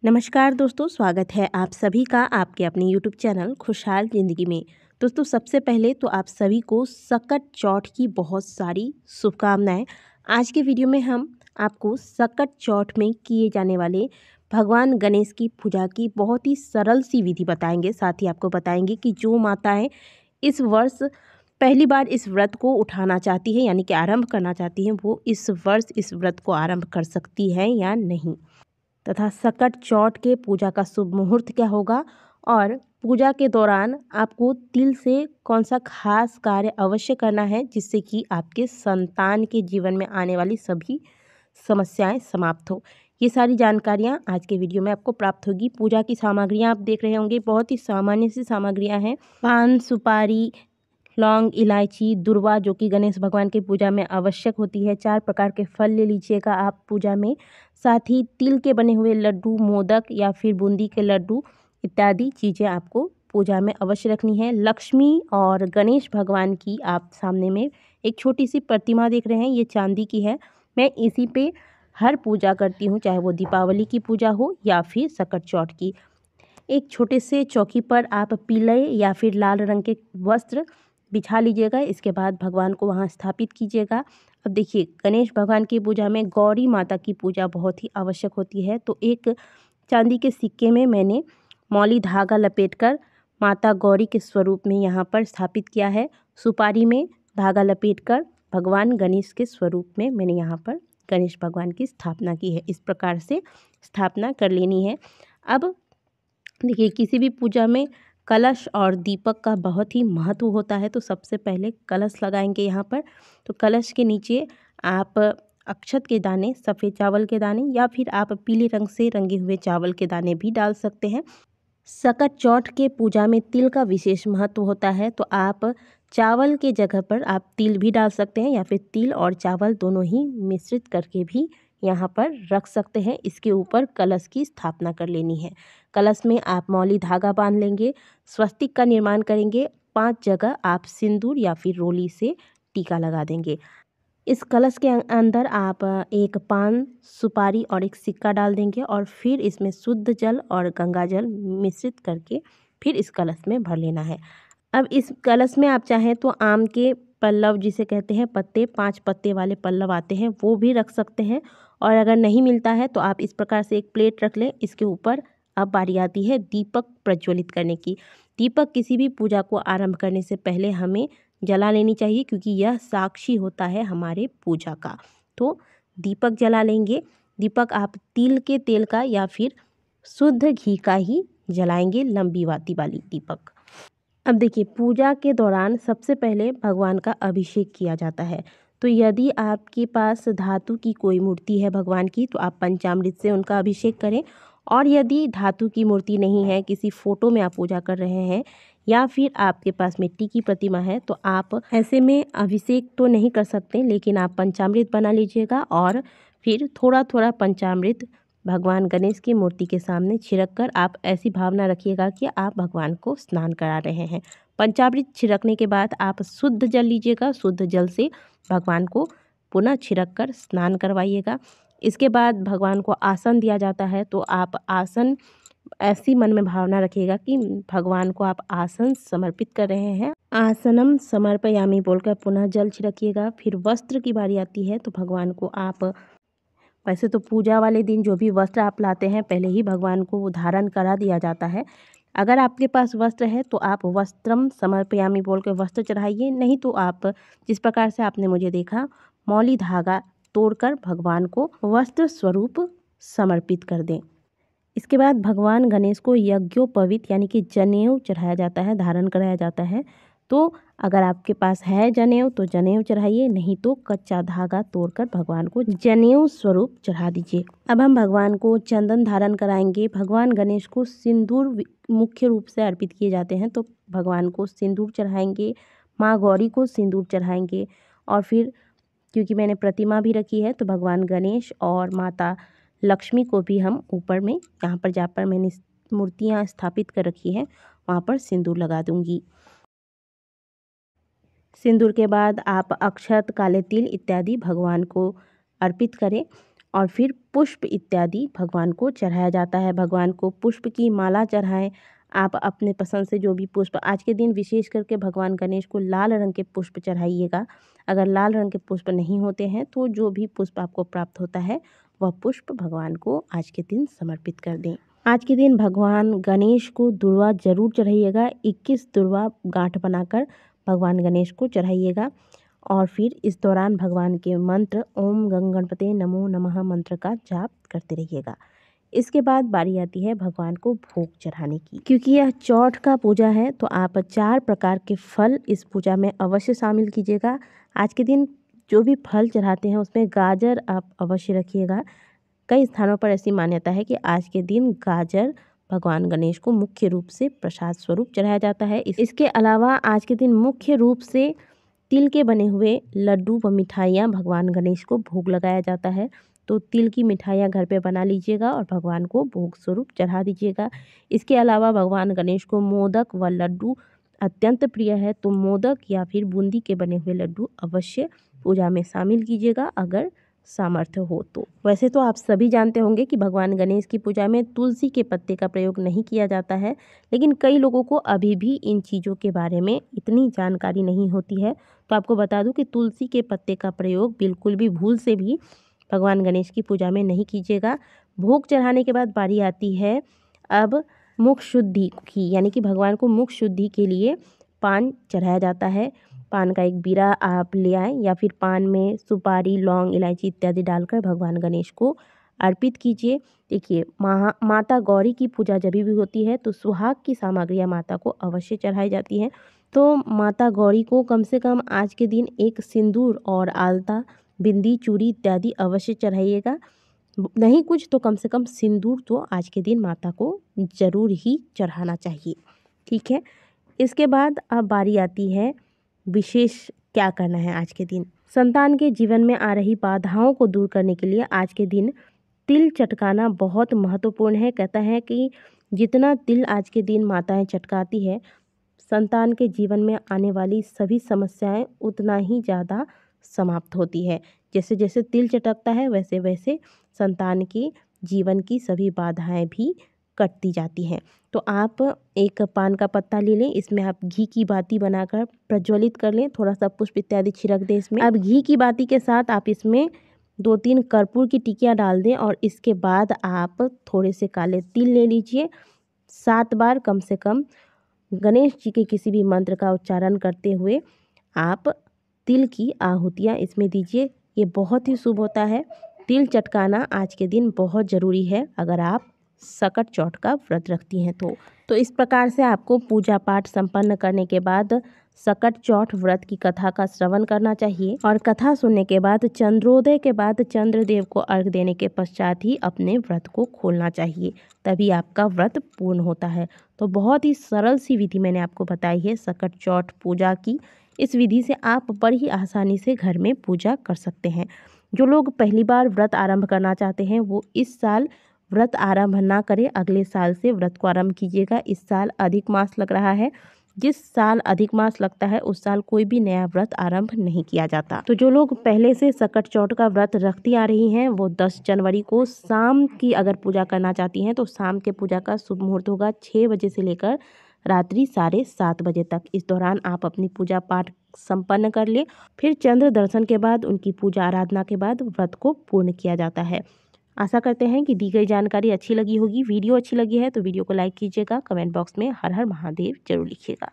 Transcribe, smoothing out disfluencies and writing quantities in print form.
नमस्कार दोस्तों, स्वागत है आप सभी का आपके अपने YouTube चैनल खुशहाल ज़िंदगी में। दोस्तों, सबसे पहले तो आप सभी को सकट चौथ की बहुत सारी शुभकामनाएं। आज के वीडियो में हम आपको सकट चौथ में किए जाने वाले भगवान गणेश की पूजा की बहुत ही सरल सी विधि बताएंगे। साथ ही आपको बताएंगे कि जो माताएं इस वर्ष पहली बार इस व्रत को उठाना चाहती है, यानी कि आरंभ करना चाहती हैं, वो इस वर्ष इस व्रत को आरंभ कर सकती हैं या नहीं, तथा सकट चौथ के पूजा का शुभ मुहूर्त क्या होगा और पूजा के दौरान आपको तिल से कौन सा खास कार्य अवश्य करना है जिससे कि आपके संतान के जीवन में आने वाली सभी समस्याएं समाप्त हो। ये सारी जानकारियां आज के वीडियो में आपको प्राप्त होगी। पूजा की सामग्रियां आप देख रहे होंगे, बहुत ही सामान्य सी सामग्रियां हैं। पान, सुपारी, लौंग, इलायची, दुर्वा जो कि गणेश भगवान की पूजा में आवश्यक होती है। 4 प्रकार के फल ले लीजिएगा आप पूजा में। साथ ही तिल के बने हुए लड्डू, मोदक या फिर बूंदी के लड्डू इत्यादि चीज़ें आपको पूजा में अवश्य रखनी है। लक्ष्मी और गणेश भगवान की आप सामने में एक छोटी सी प्रतिमा देख रहे हैं, ये चांदी की है। मैं इसी पे हर पूजा करती हूँ, चाहे वो दीपावली की पूजा हो या फिर सकट चौथ की। एक छोटे से चौकी पर आप पीले या फिर लाल रंग के वस्त्र बिछा लीजिएगा। इसके बाद भगवान को वहाँ स्थापित कीजिएगा। अब देखिए, गणेश भगवान की पूजा में गौरी माता की पूजा बहुत ही आवश्यक होती है। तो एक चांदी के सिक्के में मैंने मौली धागा लपेटकर माता गौरी के स्वरूप में यहाँ पर स्थापित किया है। सुपारी में धागा लपेटकर भगवान गणेश के स्वरूप में मैंने यहाँ पर गणेश भगवान की स्थापना की है। इस प्रकार से स्थापना कर लेनी है। अब देखिए, किसी भी पूजा में कलश और दीपक का बहुत ही महत्व होता है। तो सबसे पहले कलश लगाएंगे यहाँ पर। तो कलश के नीचे आप अक्षत के दाने, सफ़ेद चावल के दाने या फिर आप पीले रंग से रंगे हुए चावल के दाने भी डाल सकते हैं। सकट चौथ के पूजा में तिल का विशेष महत्व होता है। तो आप चावल के जगह पर आप तिल भी डाल सकते हैं या फिर तिल और चावल दोनों ही मिश्रित करके भी यहाँ पर रख सकते हैं। इसके ऊपर कलश की स्थापना कर लेनी है। कलश में आप मौली धागा बांध लेंगे, स्वस्तिक का निर्माण करेंगे। 5 जगह आप सिंदूर या फिर रोली से टीका लगा देंगे। इस कलश के अंदर आप एक पान, सुपारी और एक सिक्का डाल देंगे और फिर इसमें शुद्ध जल और गंगा जल मिश्रित करके फिर इस कलश में भर लेना है। अब इस कलश में आप चाहें तो आम के पल्लव, जिसे कहते हैं पत्ते, 5 पत्ते वाले पल्लव आते हैं, वो भी रख सकते हैं। और अगर नहीं मिलता है तो आप इस प्रकार से एक प्लेट रख लें। इसके ऊपर अब बारी आती है दीपक प्रज्वलित करने की। दीपक किसी भी पूजा को आरंभ करने से पहले हमें जला लेनी चाहिए, क्योंकि यह साक्षी होता है हमारे पूजा का। तो दीपक जला लेंगे। दीपक आप तिल के तेल का या फिर शुद्ध घी का ही जलाएंगे, लंबी वाती वाली दीपक। अब देखिए, पूजा के दौरान सबसे पहले भगवान का अभिषेक किया जाता है। तो यदि आपके पास धातु की कोई मूर्ति है भगवान की, तो आप पंचामृत से उनका अभिषेक करें। और यदि धातु की मूर्ति नहीं है, किसी फोटो में आप पूजा कर रहे हैं या फिर आपके पास मिट्टी की प्रतिमा है, तो आप ऐसे में अभिषेक तो नहीं कर सकते, लेकिन आप पंचामृत बना लीजिएगा और फिर थोड़ा थोड़ा पंचामृत भगवान गणेश की मूर्ति के सामने छिड़क कर आप ऐसी भावना रखिएगा कि आप भगवान को स्नान करा रहे हैं। पंचामृत छिड़कने के बाद आप शुद्ध जल लीजिएगा। शुद्ध जल से भगवान को पुनः छिड़क कर स्नान करवाइएगा। इसके बाद भगवान को आसन दिया जाता है। तो आप आसन ऐसी मन में भावना रखिएगा कि भगवान को आप आसन समर्पित कर रहे हैं। आसनम समर्पयामि बोलकर पुनः जल छिड़किएगा। फिर वस्त्र की बारी आती है। तो भगवान को आप, वैसे तो पूजा वाले दिन जो भी वस्त्र आप लाते हैं पहले ही भगवान को वो धारण करा दिया जाता है। अगर आपके पास वस्त्र है तो आप वस्त्रम समर्पयामि बोल के वस्त्र चढ़ाइए, नहीं तो आप जिस प्रकार से आपने मुझे देखा, मौली धागा तोड़कर भगवान को वस्त्र स्वरूप समर्पित कर दें। इसके बाद भगवान गणेश को यज्ञोपवीत यानी कि जनेऊ चढ़ाया जाता है, धारण कराया जाता है। तो अगर आपके पास है जनेऊ तो जनेऊ चढ़ाइए, नहीं तो कच्चा धागा तोड़कर भगवान को जनेऊ स्वरूप चढ़ा दीजिए। अब हम भगवान को चंदन धारण कराएंगे। भगवान गणेश को सिंदूर मुख्य रूप से अर्पित किए जाते हैं, तो भगवान को सिंदूर चढ़ाएंगे, माँ गौरी को सिंदूर चढ़ाएंगे। और फिर क्योंकि मैंने प्रतिमा भी रखी है, तो भगवान गणेश और माता लक्ष्मी को भी हम ऊपर में, यहाँ पर जहाँ पर मैंने मूर्तियाँ स्थापित कर रखी हैं, वहाँ पर सिंदूर लगा दूँगी। सिंदूर के बाद आप अक्षत, काले तिल इत्यादि भगवान को अर्पित करें। और फिर पुष्प इत्यादि भगवान को चढ़ाया जाता है। भगवान को पुष्प की माला चढ़ाएं। आप अपने पसंद से जो भी पुष्प, आज के दिन विशेष करके भगवान गणेश को लाल रंग के पुष्प चढ़ाइएगा। अगर लाल रंग के पुष्प नहीं होते हैं तो जो भी पुष्प आपको प्राप्त होता है वह पुष्प भगवान को आज के दिन समर्पित कर दें। आज के दिन भगवान गणेश को दुर्वा जरूर चढ़ाइएगा। 21 दुर्वा गांठ बनाकर भगवान गणेश को चढ़ाइएगा और फिर इस दौरान भगवान के मंत्र ओम गंग गणपते नमो नमः मंत्र का जाप करते रहिएगा। इसके बाद बारी आती है भगवान को भोग चढ़ाने की। क्योंकि यह चौथ का पूजा है तो आप 4 प्रकार के फल इस पूजा में अवश्य शामिल कीजिएगा। आज के दिन जो भी फल चढ़ाते हैं उसमें गाजर आप अवश्य रखिएगा। कई स्थानों पर ऐसी मान्यता है कि आज के दिन गाजर भगवान गणेश को मुख्य रूप से प्रसाद स्वरूप चढ़ाया जाता है। इसके अलावा आज के दिन मुख्य रूप से तिल के बने हुए लड्डू व मिठाइयाँ भगवान गणेश को भोग लगाया जाता है। तो तिल की मिठाइयाँ घर पे बना लीजिएगा और भगवान को भोग स्वरूप चढ़ा दीजिएगा। इसके अलावा भगवान गणेश को मोदक व लड्डू अत्यंत प्रिय है तो मोदक या फिर बूंदी के बने हुए लड्डू अवश्य पूजा में शामिल कीजिएगा अगर सामर्थ्य हो तो। वैसे तो आप सभी जानते होंगे कि भगवान गणेश की पूजा में तुलसी के पत्ते का प्रयोग नहीं किया जाता है, लेकिन कई लोगों को अभी भी इन चीज़ों के बारे में इतनी जानकारी नहीं होती है। तो आपको बता दूं कि तुलसी के पत्ते का प्रयोग बिल्कुल भी भूल से भी भगवान गणेश की पूजा में नहीं कीजिएगा। भोग चढ़ाने के बाद बारी आती है अब मुख शुद्धि की, यानी कि भगवान को मुख शुद्धि के लिए पान चढ़ाया जाता है। पान का एक बीरा आप ले आएँ या फिर पान में सुपारी, लौंग, इलायची इत्यादि डालकर भगवान गणेश को अर्पित कीजिए। देखिए, माता गौरी की पूजा जब भी होती है तो सुहाग की सामग्रियाँ माता को अवश्य चढ़ाई जाती हैं। तो माता गौरी को कम से कम आज के दिन एक सिंदूर और आलता, बिंदी, चूड़ी इत्यादि अवश्य चढ़ाइएगा। नहीं कुछ तो कम से कम सिंदूर तो आज के दिन माता को ज़रूर ही चढ़ाना चाहिए। ठीक है, इसके बाद अब बारी आती है विशेष क्या करना है आज के दिन। संतान के जीवन में आ रही बाधाओं को दूर करने के लिए आज के दिन तिल चटकाना बहुत महत्वपूर्ण है। कहता है कि जितना तिल आज के दिन माताएं चटकाती है, संतान के जीवन में आने वाली सभी समस्याएं उतना ही ज़्यादा समाप्त होती है। जैसे जैसे तिल चटकता है वैसे वैसे संतान के जीवन की सभी बाधाएं भी कटती जाती हैं। तो आप एक पान का पत्ता ले लें, इसमें आप घी की बाती बनाकर प्रज्वलित कर लें, थोड़ा सा पुष्प इत्यादि छिड़क दें इसमें। अब घी की बाती के साथ आप इसमें 2-3 कर्पूर की टिकियाँ डाल दें और इसके बाद आप थोड़े से काले तिल ले लीजिए। 7 बार कम से कम गणेश जी के किसी भी मंत्र का उच्चारण करते हुए आप तिल की आहुतियाँ इसमें दीजिए। ये बहुत ही शुभ होता है। तिल चटकाना आज के दिन बहुत ज़रूरी है अगर आप सकट चौथ का व्रत रखती हैं तो इस प्रकार से आपको पूजा पाठ संपन्न करने के बाद सकट चौथ व्रत की कथा का श्रवण करना चाहिए और कथा सुनने के बाद चंद्रोदय के बाद चंद्रदेव को अर्घ देने के पश्चात ही अपने व्रत को खोलना चाहिए, तभी आपका व्रत पूर्ण होता है। तो बहुत ही सरल सी विधि मैंने आपको बताई है सकट चौथ पूजा की। इस विधि से आप बड़ी ही आसानी से घर में पूजा कर सकते हैं। जो लोग पहली बार व्रत आरंभ करना चाहते हैं वो इस साल व्रत आरंभ ना करें, अगले साल से व्रत को आरंभ कीजिएगा। इस साल अधिक मास लग रहा है, जिस साल अधिक मास लगता है उस साल कोई भी नया व्रत आरंभ नहीं किया जाता। तो जो लोग पहले से सकट चौथ का व्रत रखती आ रही हैं वो 10 जनवरी को शाम की अगर पूजा करना चाहती हैं तो शाम के पूजा का शुभ मुहूर्त होगा 6 बजे से लेकर रात्रि 7:30 बजे तक। इस दौरान आप अपनी पूजा पाठ संपन्न कर लें। फिर चंद्र दर्शन के बाद उनकी पूजा आराधना के बाद व्रत को पूर्ण किया जाता है। आशा करते हैं कि दी गई जानकारी अच्छी लगी होगी। वीडियो अच्छी लगी है तो वीडियो को लाइक कीजिएगा, कमेंट बॉक्स में हर हर महादेव जरूर लिखिएगा।